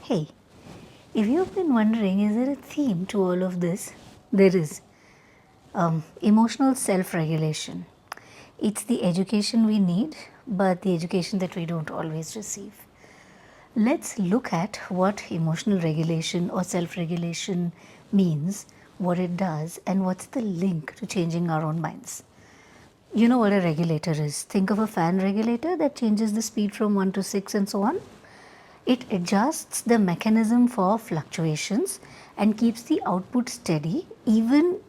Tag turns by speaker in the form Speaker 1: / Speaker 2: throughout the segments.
Speaker 1: Hey, if you've been wondering, is there a theme to all of this? There is. Emotional self regulation. It's the education we need, but the education that we don't always receive. Let's look at what emotional regulation or self regulation means, what it does, and what's the link to changing our own minds. You know what a regulator is. Think of a fan regulator that changes the speed from 1 to 6 and so on. It adjusts the mechanism for fluctuations and keeps the output steady even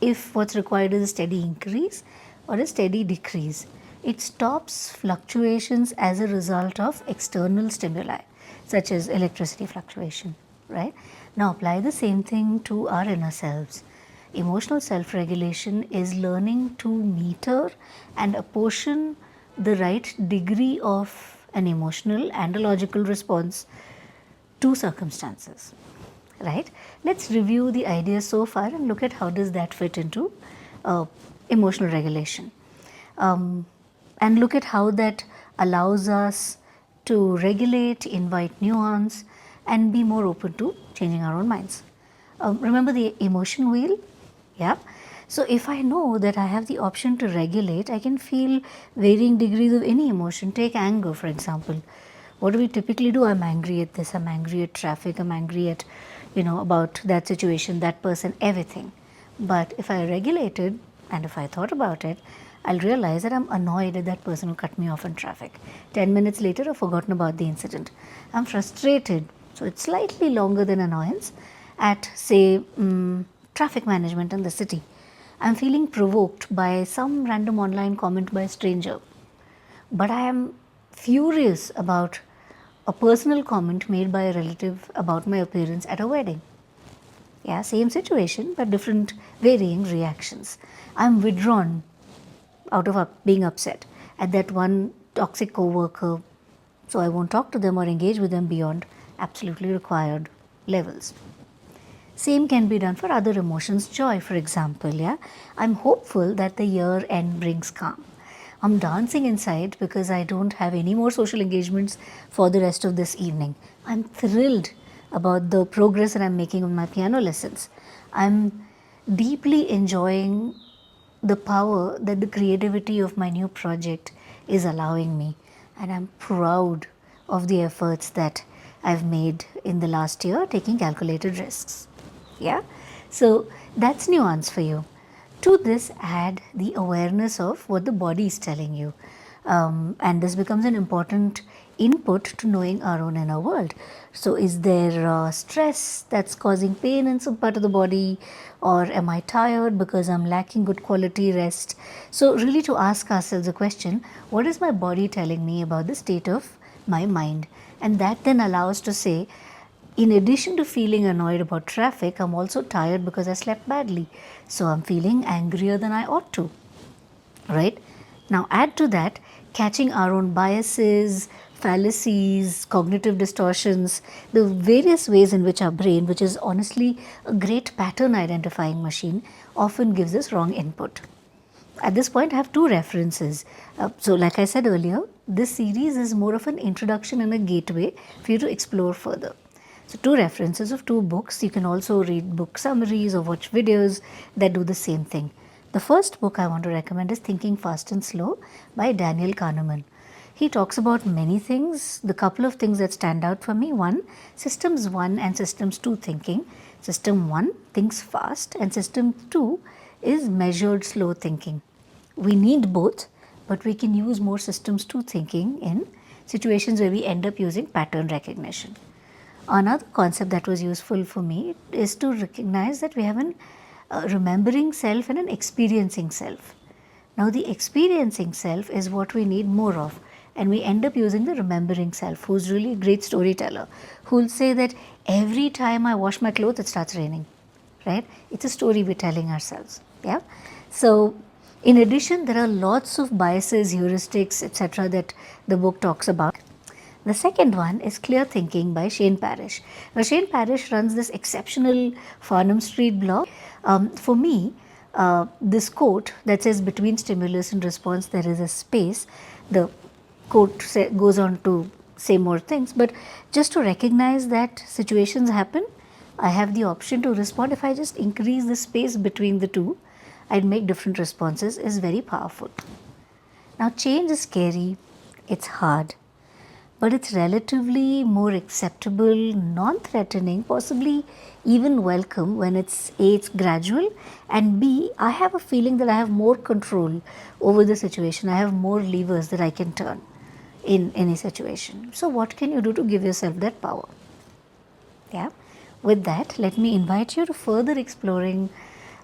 Speaker 1: if what's required is a steady increase or a steady decrease. It stops fluctuations as a result of external stimuli such as electricity fluctuation, right? Now apply the same thing to our inner selves. Emotional self-regulation is learning to meter and apportion the right degree of an emotional and a logical response to circumstances, right? Let's review the ideas so far and look at how does that fit into emotional regulation, and look at how that allows us to regulate, invite nuance, and be more open to changing our own minds. Remember the emotion wheel? Yeah. So if I know that I have the option to regulate, I can feel varying degrees of any emotion. Take anger, for example. What do we typically do? I'm angry at this, I'm angry at traffic, I'm angry at, about that situation, that person, everything. But if I regulated and if I thought about it, I'll realize that I'm annoyed at that person who cut me off in traffic. 10 minutes later, I've forgotten about the incident. I'm frustrated, so it's slightly longer than annoyance, at, say, traffic management in the city. I'm feeling provoked by some random online comment by a stranger. But I am furious about a personal comment made by a relative about my appearance at a wedding. Yeah, same situation, but different varying reactions. I'm withdrawn out of being upset at that one toxic coworker, so I won't talk to them or engage with them beyond absolutely required levels. Same can be done for other emotions. Joy, for example, yeah. I'm hopeful that the year end brings calm. I'm dancing inside because I don't have any more social engagements for the rest of this evening. I'm thrilled about the progress that I'm making on my piano lessons. I'm deeply enjoying the power that the creativity of my new project is allowing me, and I'm proud of the efforts that I've made in the last year taking calculated risks. Yeah, so that's nuance for you. To this, add the awareness of what the body is telling you, and this becomes an important input to knowing our own inner world. So, is there stress that's causing pain in some part of the body, or am I tired because I'm lacking good quality rest? So, really, to ask ourselves a question: what is my body telling me about the state of my mind? And that then allows to say, in addition to feeling annoyed about traffic, I'm also tired because I slept badly. So I'm feeling angrier than I ought to, right? Now add to that catching our own biases, fallacies, cognitive distortions, the various ways in which our brain, which is honestly a great pattern identifying machine, often gives us wrong input. At this point, I have two references. So like I said earlier, this series is more of an introduction and a gateway for you to explore further. So two references of two books. You can also read book summaries or watch videos that do the same thing. The first book I want to recommend is Thinking Fast and Slow by Daniel Kahneman. He talks about many things. The couple of things that stand out for me: one, systems 1 and systems 2 thinking. System 1 thinks fast and system 2 is measured slow thinking. We need both, but we can use more systems 2 thinking in situations where we end up using pattern recognition. Another concept that was useful for me is to recognize that we have an remembering self and an experiencing self. Now, the experiencing self is what we need more of, and we end up using the remembering self, who's really a great storyteller, who'll say that every time I wash my clothes, it starts raining, right? It's a story we're telling ourselves. Yeah. So, in addition, there are lots of biases, heuristics, etc., that the book talks about. The second one is Clear Thinking by Shane Parrish. Now, Shane Parrish runs this exceptional Farnham Street blog. For me, this quote that says, between stimulus and response, there is a space. The quote goes on to say more things, but just to recognize that situations happen, I have the option to respond. If I just increase the space between the two, I'd make different responses, is very powerful. Now, change is scary, it's hard, but it's relatively more acceptable, non threatening, possibly even welcome when it's A, it's gradual, and B, I have a feeling that I have more control over the situation. I have more levers that I can turn in any situation. So, what can you do to give yourself that power? Yeah. With that, let me invite you to further exploring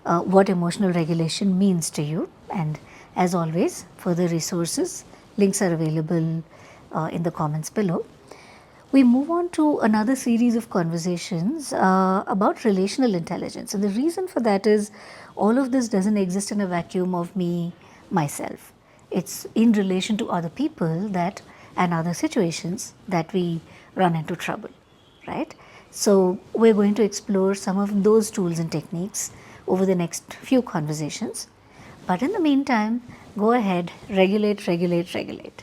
Speaker 1: what emotional regulation means to you. And as always, further resources, links are available in the comments below. We move on to another series of conversations about relational intelligence. And the reason for that is all of this doesn't exist in a vacuum of me, myself. It's in relation to other people that and other situations that we run into trouble, right? So, we're going to explore some of those tools and techniques over the next few conversations. But in the meantime, go ahead, regulate, regulate, regulate.